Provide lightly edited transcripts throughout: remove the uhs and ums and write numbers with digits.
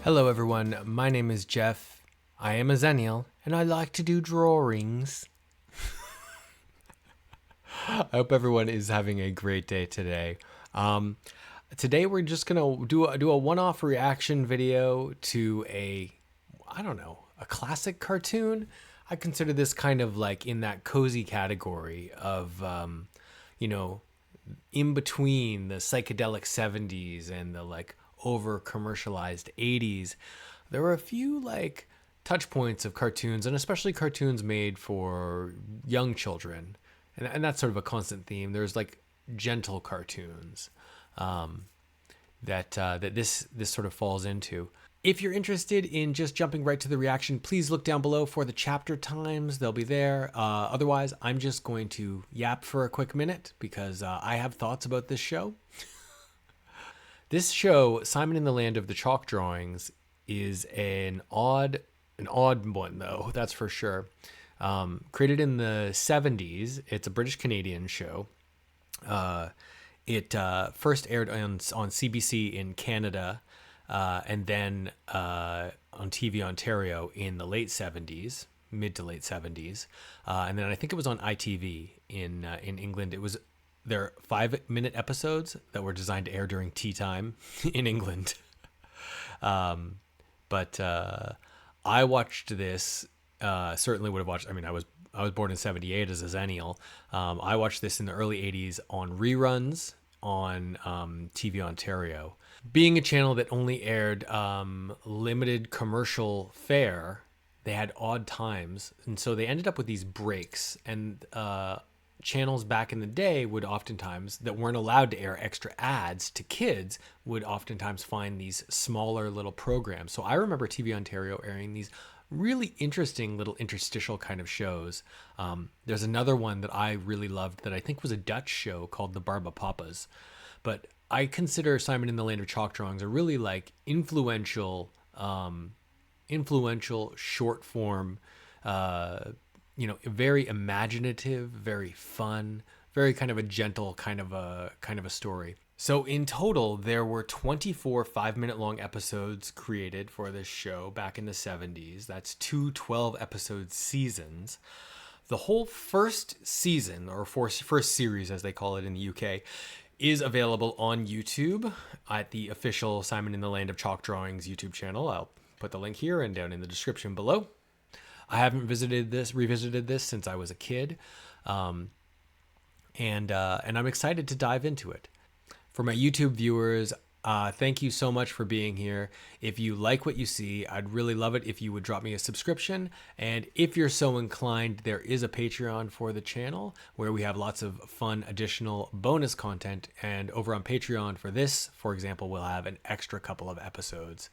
Hello everyone, my name is Geoff. I am a Xennial, and I like to do drawings. I hope everyone is having a great day today. Today we're just gonna do a one-off reaction video to a classic cartoon. I consider this kind of like in that cozy category of, in between the psychedelic 70s and the like over commercialized 80s. There were a few like touch points of cartoons, and especially cartoons made for young children. And that's sort of a constant theme. There's like gentle cartoons that this sort of falls into. If you're interested in just jumping right to the reaction, please look down below for the chapter times. They'll be there. Otherwise, I'm just going to yap for a quick minute because I have thoughts about this show. This show, Simon in the Land of the Chalk Drawings, is an odd one, though, that's for sure. Created in the 70s. It's a British-Canadian show. It first aired on CBC in Canada, and then on TV Ontario in the late 70s, mid to late 70s. And then I think it was on ITV in England. It was their 5-minute episodes that were designed to air during tea time in England. But I watched this, certainly would have watched, I was born in 78 as a Xennial. I watched this in the early 80s on reruns on TV Ontario. Being a channel that only aired limited commercial fare, they had odd times. And so they ended up with these breaks. And channels back in the day would oftentimes, that weren't allowed to air extra ads to kids, would oftentimes find these smaller little programs. So I remember TV Ontario airing these really interesting little interstitial kind of shows. There's another one that I really loved that I think was a Dutch show called The Barbapapas. But I consider Simon in the Land of Chalk Drawings a really like influential short form, very imaginative, very fun, very kind of a gentle kind of a story. So in total, there were 24 5-minute long episodes created for this show back in the 70s. That's two 12-episode seasons. The whole first season, or first series as they call it in the UK, is available on YouTube at the official Simon in the Land of Chalk Drawings YouTube channel. I'll put the link here and down in the description below. I haven't revisited this since I was a kid, and I'm excited to dive into it. For my YouTube viewers, thank you so much for being here. If you like what you see, I'd really love it if you would drop me a subscription. And if you're so inclined, there is a Patreon for the channel where we have lots of fun additional bonus content. And over on Patreon for this, for example, we'll have an extra couple of episodes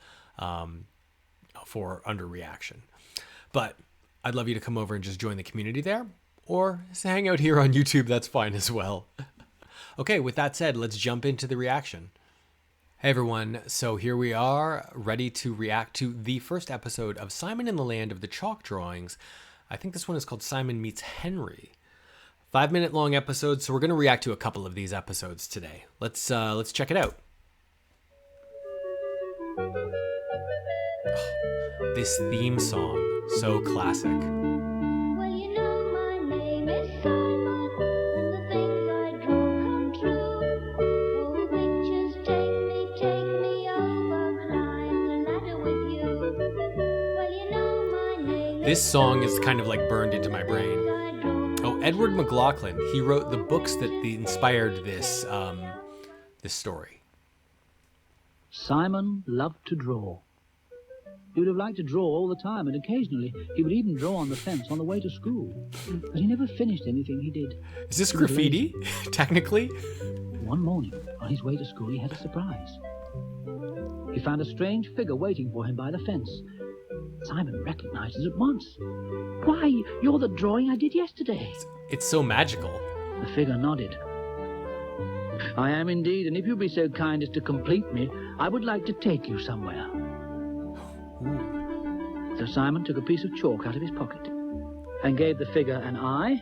for under reaction. But I'd love you to come over and just join the community there, or just hang out here on YouTube. That's fine as well. Okay, with that said, let's jump into the reaction. Hey everyone, so here we are, ready to react to the first episode of Simon in the Land of the Chalk Drawings. I think this one is called Simon Meets Henry. 5-minute long episodes, so we're going to react to a couple of these episodes today. Let's check it out. This theme song, so classic. Well, you know my name is Simon, and the things I draw come true. Oh, pictures take me over, climb the ladder with you. Well, you know my name This song is kind of like burned into my brain. Oh, Edward McLaughlin, he wrote the books that inspired this this story. Simon loved to draw. He would have liked to draw all the time, and occasionally he would even draw on the fence on the way to school. But he never finished anything he did. Is this graffiti, technically? One morning, on his way to school, he had a surprise. He found a strange figure waiting for him by the fence. Simon recognized it at once. "Why, you're the drawing I did yesterday." It's so magical. The figure nodded. "I am indeed, and if you'll be so kind as to complete me, I would like to take you somewhere." So Simon took a piece of chalk out of his pocket and gave the figure an eye,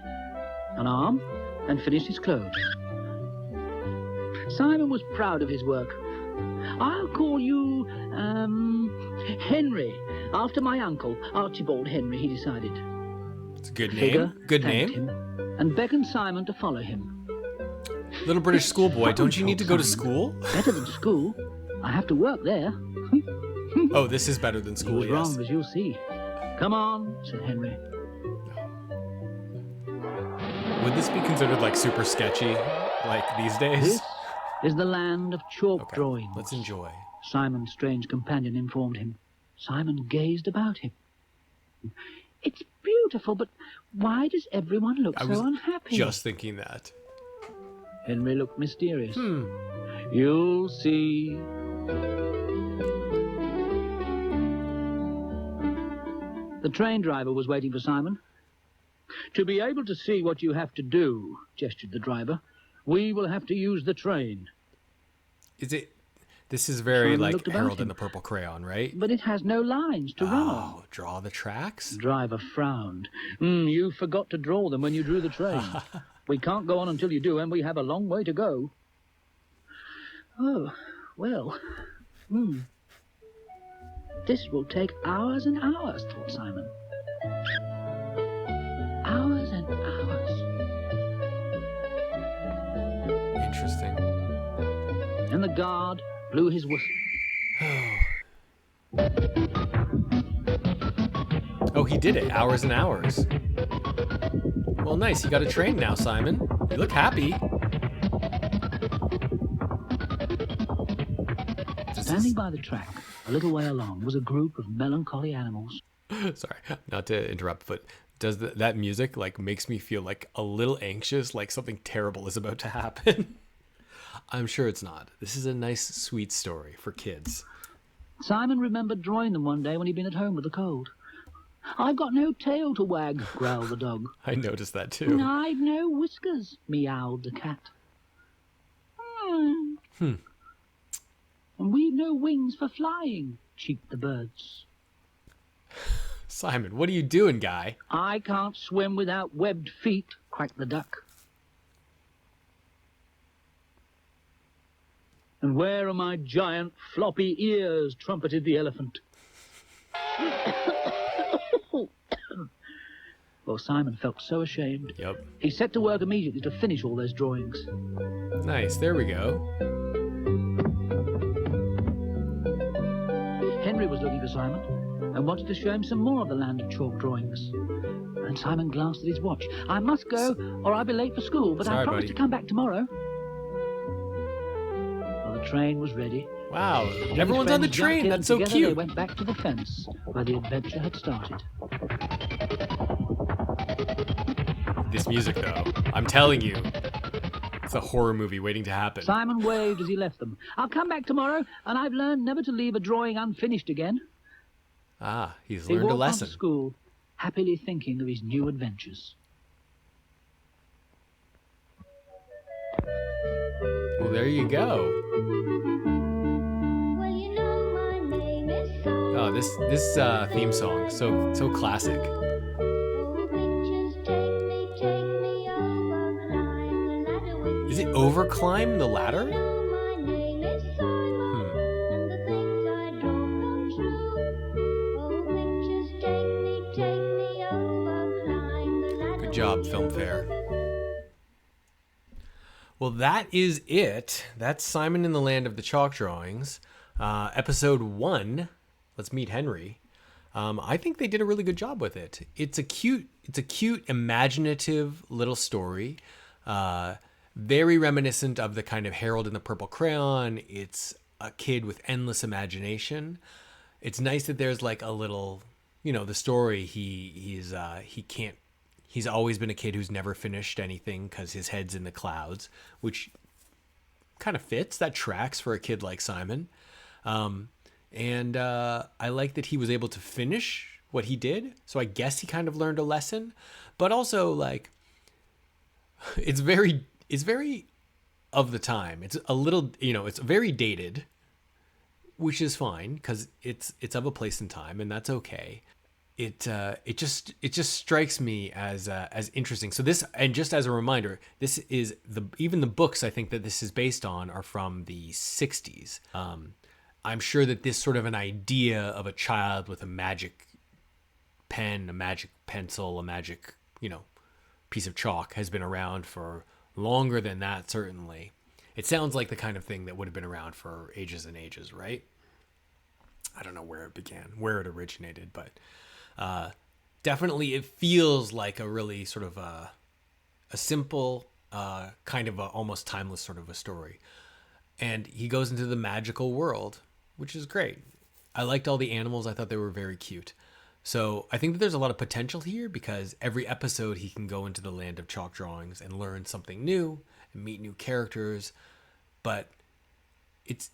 an arm, and finished his clothes. Simon was proud of his work. "I'll call you, Henry, after my uncle, Archibald Henry, he decided. It's a good Figure name. Good thanked name. him and beckoned Simon to follow him. Little British schoolboy, don't you need to go to Simon. school? Better than school. I have to work there. Oh, this is better than He school, was yes. wrong, as you'll see. Come on, said Henry. Would this be considered like super sketchy, like these days? This is the land of chalk Okay, drawings. let's enjoy. Simon's strange companion informed him. Simon gazed about him. It's beautiful, but why does everyone look I was so unhappy? just thinking that. Henry looked mysterious. You'll see. The train driver was waiting for Simon. To be able to see what you have to do, gestured the driver, we will have to use the train. Is it? This is very Simon like looked about Harold him. and the Purple Crayon, right? But it has no lines to run on. Oh, draw the tracks? The driver frowned. You forgot to draw them when you drew the train. We can't go on until you do, and we have a long way to go. Oh, well. This will take hours and hours, thought Simon. Hours and hours. Interesting. And the guard blew his whistle. Oh, he did it. Hours and hours. Well, nice. You got a train now, Simon. You look happy. Standing by the track, a little way along, was a group of melancholy animals. Sorry, not to interrupt, but does that music like makes me feel like a little anxious, like something terrible is about to happen? I'm sure it's not. This is a nice, sweet story for kids. Simon remembered drawing them one day when he'd been at home with a cold. I've got no tail to wag, growled the dog. I noticed that too. I've no whiskers, meowed the cat. And we've no wings for flying, cheeped the birds. Simon, what are you doing, guy? I can't swim without webbed feet, quacked the duck. And where are my giant floppy ears, trumpeted the elephant. Well, Simon felt so ashamed. Yep. He set to work immediately to finish all those drawings. Nice. There we go. Henry was looking for Simon and wanted to show him some more of the land of chalk drawings. And Simon glanced at his watch. I must go, or I'll be late for school, but I Sorry, promise buddy. to come back tomorrow. Well, the train was ready. Wow. Henry's Everyone's on the friends jumped train. in, That's and so together They cute. went back to the fence where the adventure had started. This music, though, I'm telling you, it's a horror movie waiting to happen. Simon waved as he left them. I'll come back tomorrow, and I've learned never to leave a drawing unfinished again. Ah, he's He learned a walked on lesson. to school, happily thinking of his new adventures. Well, there you go. Well, you know my name is Simon. Oh, this theme song, so classic. Oh, pictures take me over, climb the ladder with Is it overclimb the ladder? you. My name is Simon, and the things I draw come true. Oh, pictures take me over, climb the ladder. Good job, Filmfare. Well, that is it. That's Simon in the Land of the Chalk Drawings. Episode 1, Let's Meet Henry. I think they did a really good job with it. It's a cute, imaginative little story. Very reminiscent of the kind of Harold and the Purple Crayon. It's a kid with endless imagination. It's nice that there's like a little, the story. He's always been a kid who's never finished anything because his head's in the clouds, which kind of fits. That tracks for a kid like Simon. And I like that he was able to finish what he did. So I guess he kind of learned a lesson. But also, like, it's very of the time. It's a little, it's very dated, which is fine because it's of a place and time, and that's okay. It just strikes me as interesting. So this, and just as a reminder, this is even the books I think that this is based on are from the 60s. I'm sure that this sort of an idea of a child with a magic pen, a magic pencil, a magic, piece of chalk has been around for longer than that, certainly. It sounds like the kind of thing that would have been around for ages and ages, right? I don't know where it began, where it originated, but definitely it feels like a really sort of a simple, kind of a almost timeless sort of a story. And he goes into the magical world, which is great. I liked all the animals. I thought they were very cute. So I think that there's a lot of potential here because every episode he can go into the land of chalk drawings and learn something new and meet new characters. But it's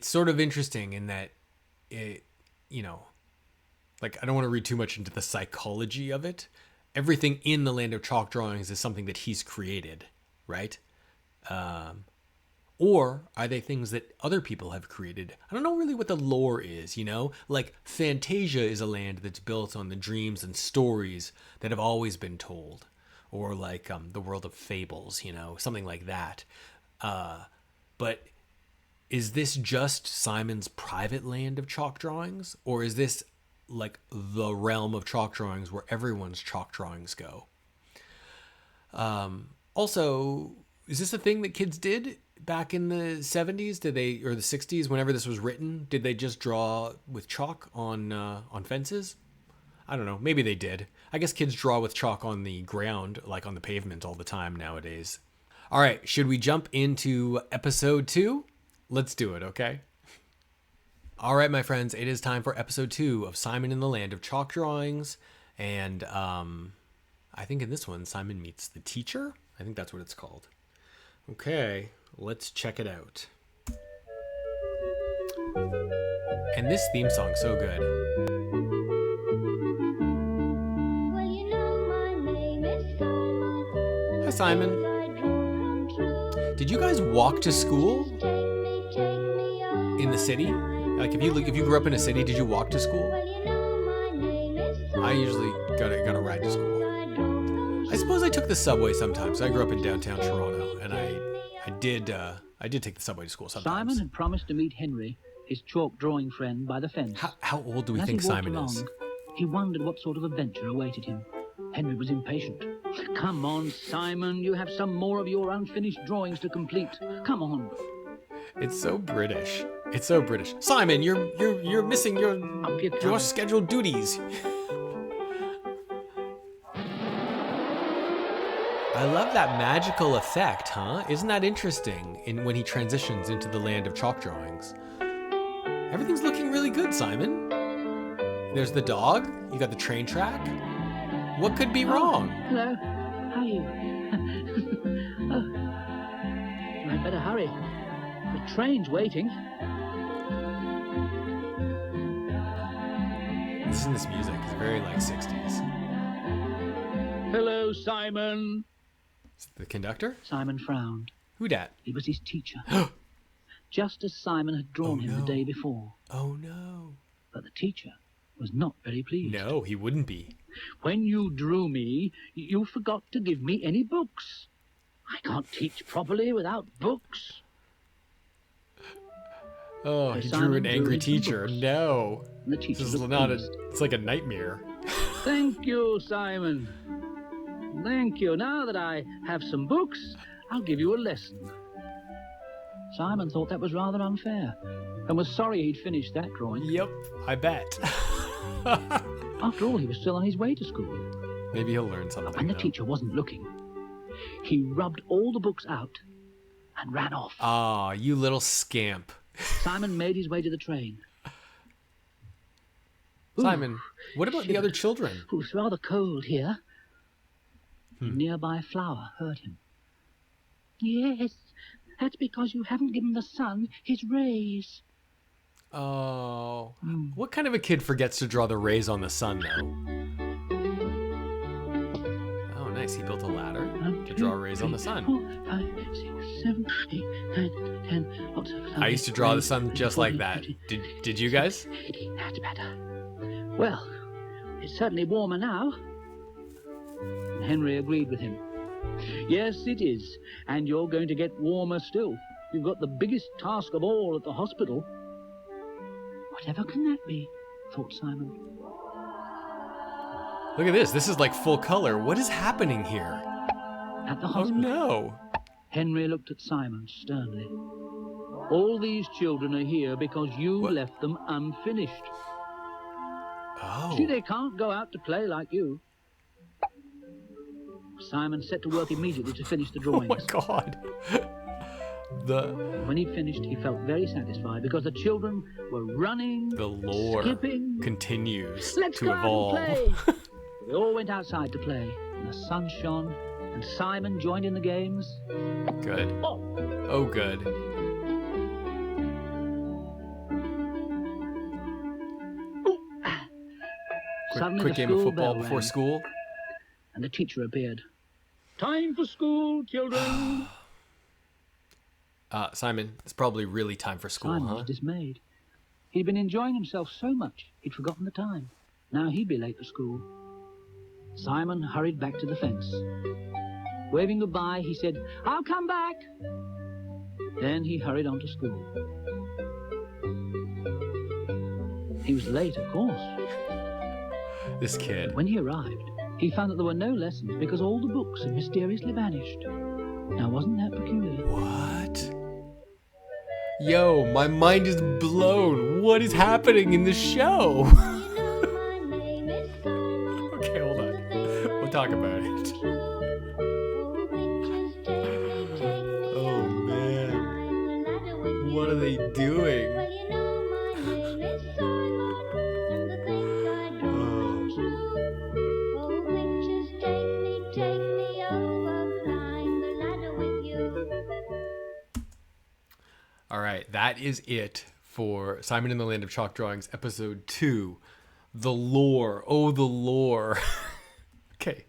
sort of interesting in that it, like I don't want to read too much into the psychology of it. Everything in the land of chalk drawings is something that he's created, right? Or are they things that other people have created? I don't know really what the lore is, Like Fantasia is a land that's built on the dreams and stories that have always been told. Or like the world of fables, something like that. But is this just Simon's private land of chalk drawings? Or is this like the realm of chalk drawings where everyone's chalk drawings go? Also, is this a thing that kids did back in the 70s? Did they, or the 60s, whenever this was written, did they just draw with chalk on fences? I don't know. Maybe they did. I guess kids draw with chalk on the ground, like on the pavement all the time nowadays. All right. Should we jump into episode 2? Let's do it. Okay. All right, my friends, it is time for episode 2 of Simon in the Land of Chalk Drawings. And I think in this one, Simon meets the teacher. I think that's what it's called. Okay, let's check it out. And this theme song's so good. Well, my name is Simon. Hi, Simon. I draw come true. Did you guys walk to school Take me in the city? Like if you grew up in a city, did you walk to school? Well, my name is Simon. I usually got a ride to school. I draw come I suppose I took the subway sometimes. I grew up in downtown Toronto, and I did take the subway to school sometimes. Simon had promised to meet Henry, his chalk drawing friend, by the fence. How old do we As think he walked Simon along, is? he wondered what sort of adventure awaited him. Henry was impatient. Come on, Simon, you have some more of your unfinished drawings to complete. Come on. It's so British. It's so British. Simon, you're missing Up you your come. scheduled duties. I love that magical effect, huh? Isn't that interesting when he transitions into the land of chalk drawings? Everything's looking really good, Simon. There's the dog. You got the train track. What could be wrong? Hello. How are you? I'd better hurry. The train's waiting. Listen to this music. It's very like 60s. Hello, Simon. Is it the conductor? Simon frowned. Who dat? It was his teacher. Just as Simon had drawn him no. the day before. Oh no. But the teacher was not very pleased. No, he wouldn't be. When you drew me, you forgot to give me any books. I can't teach properly without books. Oh, So he Simon drew an drew angry him some teacher. books. No. And the teacher This is was not pleased. it's like a nightmare. Thank you, Simon. Thank you. Now that I have some books, I'll give you a lesson. Simon thought that was rather unfair and was sorry he'd finished that drawing. Yep, I bet. After all, he was still on his way to school. Maybe he'll learn something. But when the though. teacher wasn't looking, he rubbed all the books out and ran off. Ah, you little scamp. Simon made his way to the train. Ooh, Simon, what about the other children? It was rather cold here. A nearby flower hurt him. Yes, that's because you haven't given the sun his rays. Oh, what kind of a kid forgets to draw the rays on the sun, though? Oh, nice. He built a ladder to draw rays on the sun. 4, 5, 6, 7, 8, 9, 10. Lots of I used to draw the sun just like that. Did you guys? That's better. Well, it's certainly warmer now. Henry agreed with him. Yes, it is. And you're going to get warmer still. You've got the biggest task of all at the hospital. Whatever can that be? Thought Simon. Look at this. This is like full color. What is happening here? At the Oh hospital, no. Henry looked at Simon sternly. All these children are here because you What? left them unfinished. Oh. See, they can't go out to play like you. Simon set to work immediately to finish the Oh my drawings. god. The When he'd finished, he felt very satisfied because the children were running, lore skipping. continues Let's to go out evolve. and play. They all went outside to play, and the sun shone, and Simon joined in the games. Good. Oh, Oh, good. Suddenly Quick the game of school football bell before rang, school. and the teacher appeared. Time for school, children. Simon, it's probably really time for school, Simon huh? was dismayed. He'd been enjoying himself so much, he'd forgotten the time. Now he'd be late for school. Simon hurried back to the fence. Waving goodbye, he said, "I'll come back." Then he hurried on to school. He was late, of course. This kid. When he arrived, he found that there were no lessons because all the books had mysteriously vanished. Now, wasn't that peculiar? What? Yo, my mind is blown. What is happening in the show? Okay, hold on. We'll talk about it. Oh man. What are they doing? All right, that is it for Simon in the Land of Chalk Drawings, episode 2. The lore. Oh, the lore. Okay.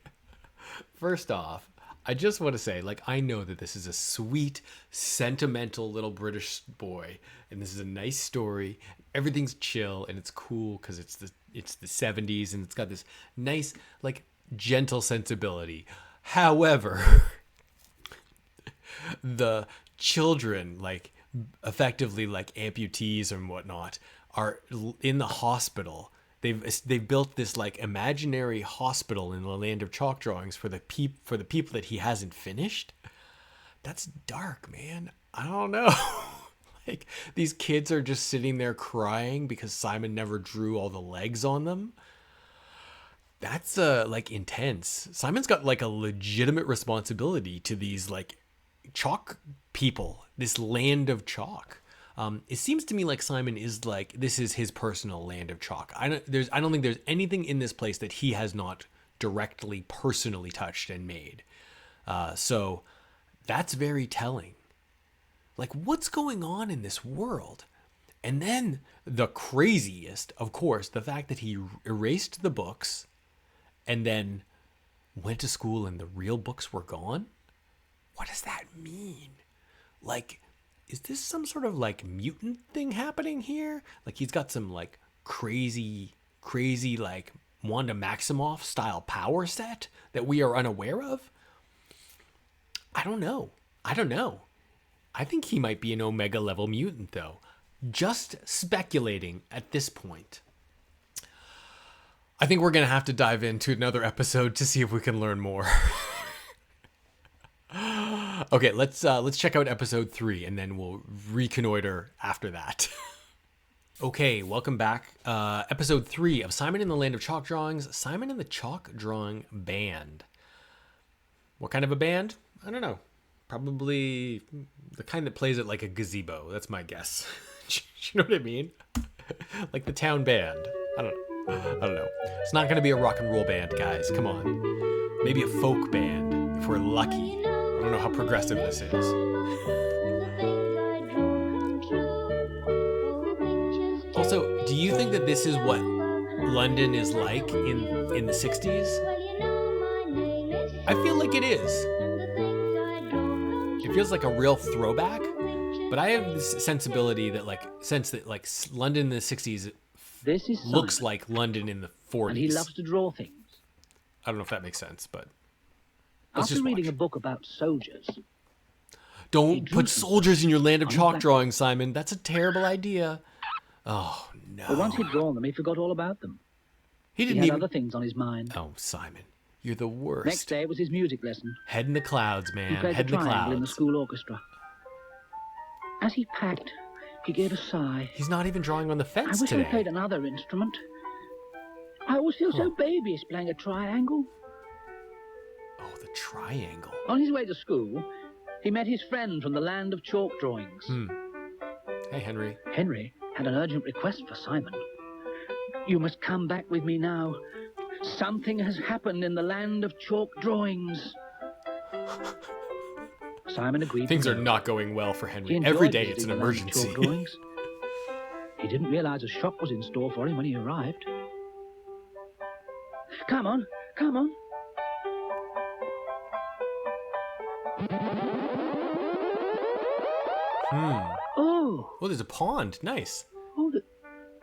First off, I just want to say, like, I know that this is a sweet, sentimental little British boy, and this is a nice story. Everything's chill and it's cool because it's the 70s and it's got this nice, like, gentle sensibility. However, the children, like, effectively like amputees and whatnot, are in the hospital. They've built this like imaginary hospital in the Land of Chalk Drawings for the people that he hasn't finished. That's dark, man. I don't know. Like, these kids are just sitting there crying because Simon never drew all the legs on them. That's like intense. Simon's got like a legitimate responsibility to these like chalk people, this land of chalk. It seems to me like Simon is like, this is his personal land of chalk. I don't think there's anything in this place that he has not directly, personally touched and made. So that's very telling. Like, what's going on in this world? And then the craziest, of course, the fact that he erased the books and then went to school and the real books were gone. What does that mean? Like, is this some sort of like mutant thing happening here? Like, he's got some like crazy like Wanda Maximoff style power set that we are unaware of? I don't know. I think he might be an Omega level mutant though. Just speculating at this point. I think we're going to have to dive into another episode to see if we can learn more. Okay, let's check out episode 3 and then we'll reconnoiter after that. Okay, welcome back. Episode 3 of Simon in the Land of Chalk Drawings, Simon and the Chalk Drawing Band. What kind of a band? I don't know. Probably the kind that plays at like a gazebo. That's my guess. You know what I mean? Like the town band. I don't know. It's not going to be a rock and roll band, guys. Come on. Maybe a folk band if we're lucky. I don't know how progressive this is. Also, do you think that this is what London is like in the 60s? I feel like it is. It feels like a real throwback, but I have this sensibility that like London in the 60s This is looks Simon, like London in the 40s. and he loves to draw things. I don't know if that makes sense, but let's After just reading watch. a book about soldiers, Don't put soldiers in your Land of on Chalk black- drawings, Simon. That's a terrible idea. Oh, But once no. he'd drawn them, he forgot all about them. He He didn't had even... other things on his mind. Oh, Simon, you're the Next worst. day was his music lesson. Head in the clouds, He man. played Head the in the triangle in the clouds. school orchestra. As he packed, he gave a sigh. He's not even drawing on the I fence wish I today. played another instrument. I always feel so babyish playing a triangle. Oh, the triangle. On his way to school, he met his friend from the land of chalk drawings. Hey, Henry. Henry had an urgent request for Simon. You must come back with me now. Something has happened in the land of chalk drawings. Simon agreed. Things to are go. not going well for He Henry. enjoyed Every day it's visiting an the land of emergency. chalk drawings. He didn't realize a shock was in store for him when he arrived. Come on, come on. Oh, Oh, there's a pond. Nice.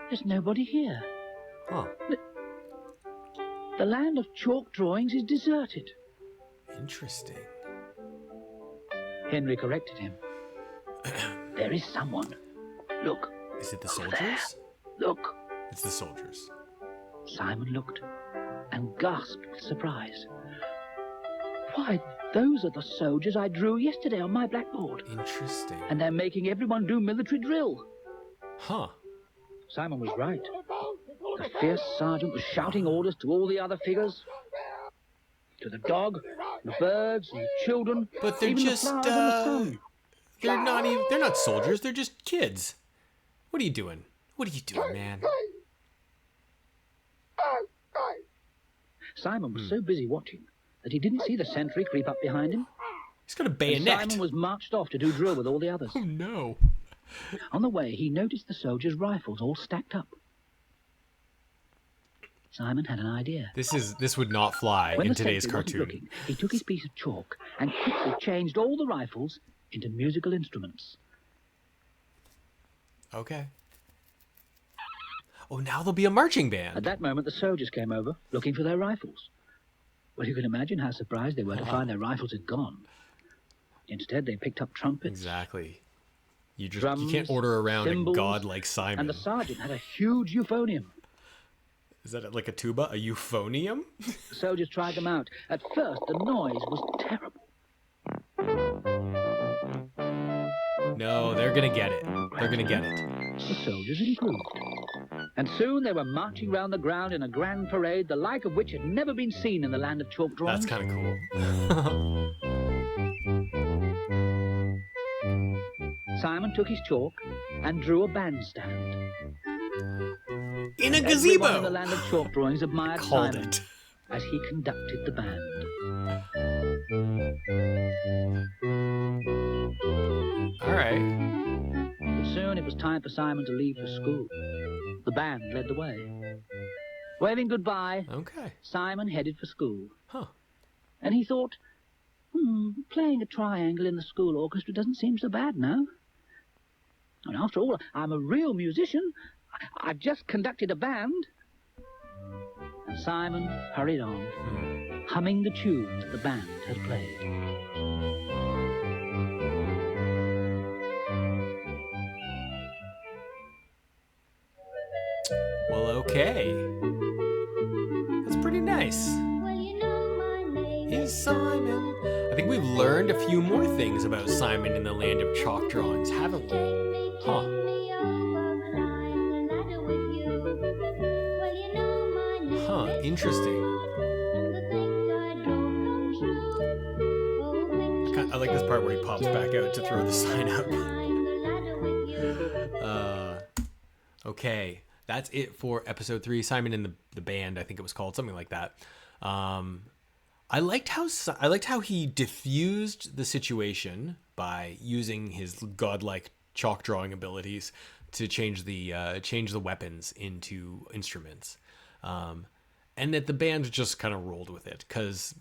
there's nobody here. Huh. The land of chalk drawings is deserted. Interesting. Henry corrected him. There is someone. Look, Is it the soldiers? look. It's the soldiers. Simon looked and gasped with surprise. Why, those are the soldiers I drew yesterday on my blackboard. Interesting. And they're making everyone do military drill. Huh. Simon was right. The fierce sergeant was shouting orders to all the other figures. To the dog, the birds, and the children. But they're even just, the flowers and the sun. they're not soldiers. They're just kids. What are you doing? What are you doing, man? Simon was so busy watching that he didn't see the sentry creep up behind him. He's got a And bayonet. Simon was marched off to do drill with all the others. Oh, no. On the way, he noticed the soldiers' rifles all stacked up. Simon had an idea. This would not fly When in the today's sentry wasn't cartoon. looking, he took his piece of chalk and quickly changed all the rifles into musical instruments. Okay. Oh, now there'll be a marching At band. that moment, the soldiers came over, looking for their rifles. Well, you can imagine how surprised they were to find their rifles had gone. Instead, they picked up trumpets. Exactly. You Drums, can't order around a cymbals, god like Simon. And the sergeant had a huge euphonium. Is that like a tuba? A euphonium? The soldiers tried them out. At first, the noise was terrible. No, they're gonna get it. They're gonna get it. The soldiers improved. And soon they were marching round the ground in a grand parade, the like of which had never been seen in the land of chalk drawings. That's kind of cool. Simon took his chalk and drew a bandstand. In a Everyone in the gazebo. land of chalk drawings admired Called Simon it. as he conducted the band. All right. But soon it was time for Simon to leave for school. The band led the way. Waving goodbye, Okay. Simon headed for school. Huh. And he thought, playing a triangle in the school orchestra doesn't seem so bad now. And after all, I'm a real musician. I've just conducted a band. And Simon hurried on, humming the tunes the band had played. Well, okay. That's pretty nice. Well, you know my name Is Simon. I think we've learned a few more things about Simon in the land of chalk drawings, haven't we? Take me Huh. over, climb the ladder with you. Well, you know my name Huh, is interesting. and the things I draw come true. Oh, pictures I like this part where he pops back out to throw the sign up. climb the ladder with you. Okay, that's it for episode 3. Simon and the band, I think it was called, something like that. I liked how he diffused the situation by using his godlike chalk drawing abilities to change the weapons into instruments, and that the band just kind of rolled with it because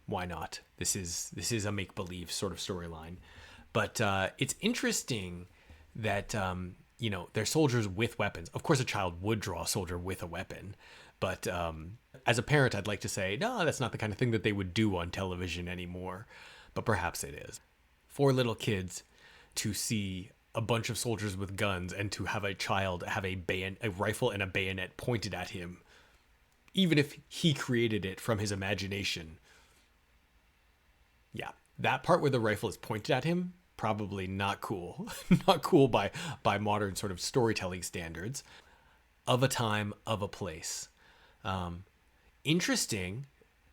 why not? This is a make believe sort of storyline, but it's interesting that they're soldiers with weapons. Of course, a child would draw a soldier with a weapon, but as a parent, I'd like to say, no, that's not the kind of thing that they would do on television anymore. But perhaps it is. For little kids to see a bunch of soldiers with guns and to have a child have a rifle and a bayonet pointed at him, even if he created it from his imagination. Yeah, that part where the rifle is pointed at him, probably not cool. Not cool by modern sort of storytelling standards. Of a time, of a place. Interesting.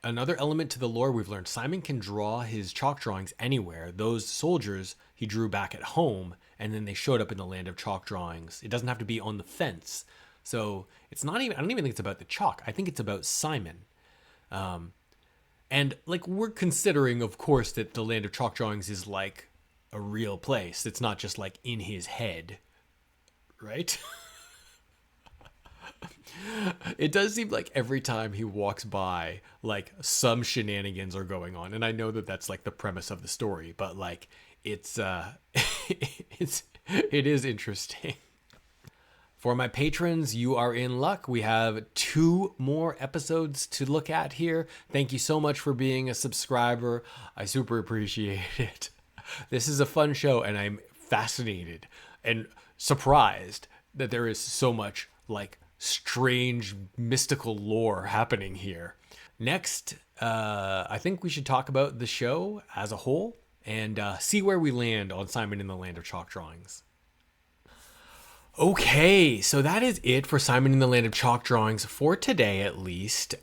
Another element to the lore we've learned, Simon can draw his chalk drawings anywhere. Those soldiers he drew back at home, and then they showed up in the land of chalk drawings. It doesn't have to be on the fence. So it's not even, I don't even think it's about the chalk. I think it's about Simon. And like, we're considering, of course, that the land of chalk drawings is like a real place. It's not just like in his head, right? It does seem like every time he walks by, like some shenanigans are going on. And I know that that's like the premise of the story, but like it is interesting. For my patrons, you are in luck. We have 2 more episodes to look at here. Thank you so much for being a subscriber. I super appreciate it. This is a fun show, and I'm fascinated and surprised that there is so much like strange mystical lore happening here. Next, I think we should talk about the show as a whole and see where we land on Simon in the Land of Chalk Drawings. Okay, so that is it for Simon in the Land of Chalk Drawings for today, at least.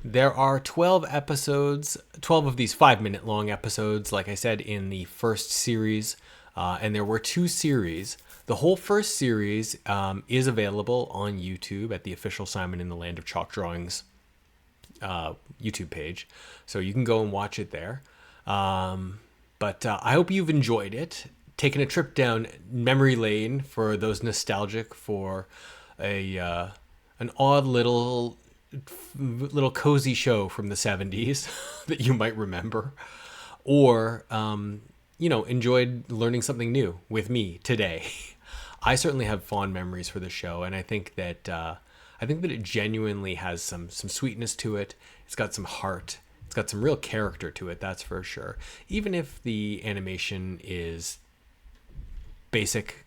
There are 12 episodes, 12 of these 5-minute long episodes, like I said, in the first series. And there were 2 series. The whole first series is available on YouTube at the official Simon in the Land of Chalk Drawings YouTube page. So you can go and watch it there. But I hope you've enjoyed it. Taking a trip down memory lane for those nostalgic for an odd little cozy show from the 70s that you might remember, or enjoyed learning something new with me today. I certainly have fond memories for the show, and I think that it genuinely has some sweetness to it. It's got some heart. It's got some real character to it, that's for sure. Even if the animation is basic,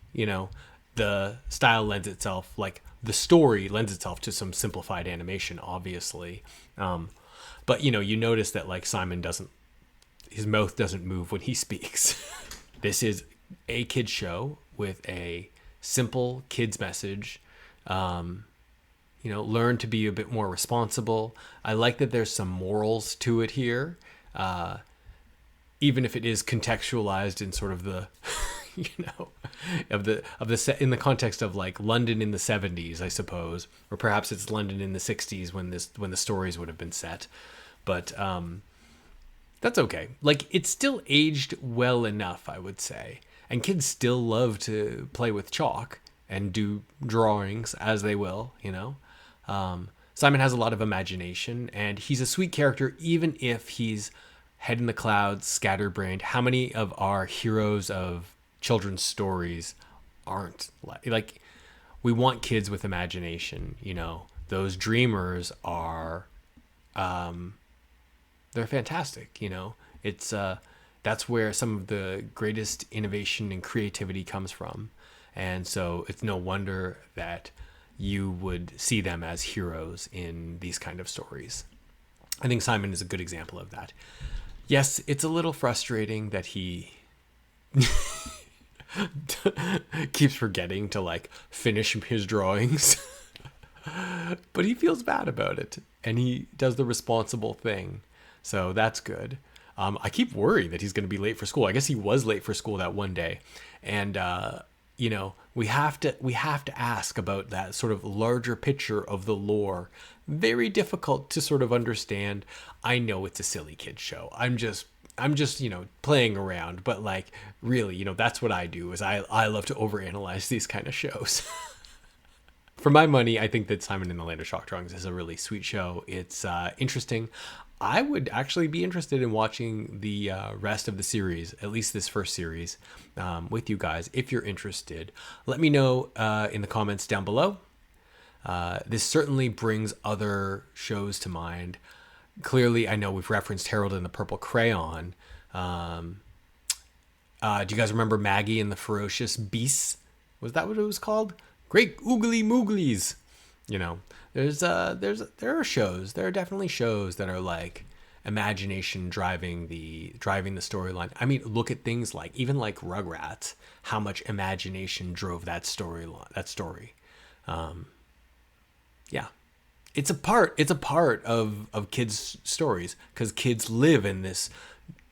the style lends itself, like the story lends itself to some simplified animation, obviously. But you notice that like Simon his mouth doesn't move when he speaks. This is a kid's show with a simple kid's message. Learn to be a bit more responsible. I like that there's some morals to it here, even if it is contextualized in sort of the in the context of like London in the 70s, I suppose, or perhaps it's London in the 60s when the stories would have been set. But that's okay. Like, it's still aged well enough, I would say. And kids still love to play with chalk and do drawings as they will, Simon has a lot of imagination, and he's a sweet character, even if he's head in the clouds, scatterbrained. How many of our heroes of children's stories aren't like we want kids with imagination? Those dreamers are they're fantastic. It's that's where some of the greatest innovation and creativity comes from, and so it's no wonder that you would see them as heroes in these kind of stories. I think Simon is a good example of that. Yes, it's a little frustrating that he keeps forgetting to like finish his drawings, but he feels bad about it and he does the responsible thing. So that's good. I keep worrying that he's going to be late for school. I guess he was late for school that one day. And, we have to ask about that sort of larger picture of the lore. Very difficult to sort of understand. I know it's a silly kid show. I'm just playing around, but like really, that's what I do is I love to overanalyze these kind of shows. For my money, I think that Simon in the Land of Chalk Drawings is a really sweet show. It's interesting. I would actually be interested in watching the rest of the series, at least this first series, with you guys. If you're interested, let me know in the comments down below. This certainly brings other shows to mind. Clearly, I know we've referenced Harold and the Purple Crayon. Do you guys remember Maggie and the Ferocious Beasts? Was that what it was called? Great Oogly Mooglies. You know, there are definitely shows that are like imagination driving the storyline. I mean, look at things like even like Rugrats, how much imagination drove that story. Yeah, it's a part of kids' stories because kids live in this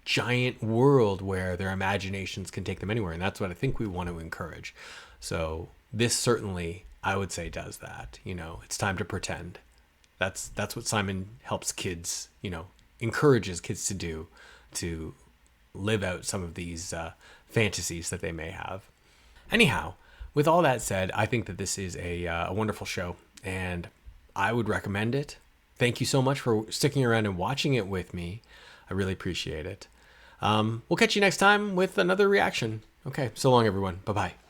giant world where their imaginations can take them anywhere, and that's what I think we want to encourage. So this certainly, I would say, does that. You know, it's time to pretend. That's what Simon helps kids, you know, encourages kids to do, to live out some of these fantasies that they may have. Anyhow, with all that said, I think that this is a wonderful show, and I would recommend it. Thank you so much for sticking around and watching it with me. I really appreciate it. We'll catch you next time with another reaction. Okay, so long, everyone. Bye-bye.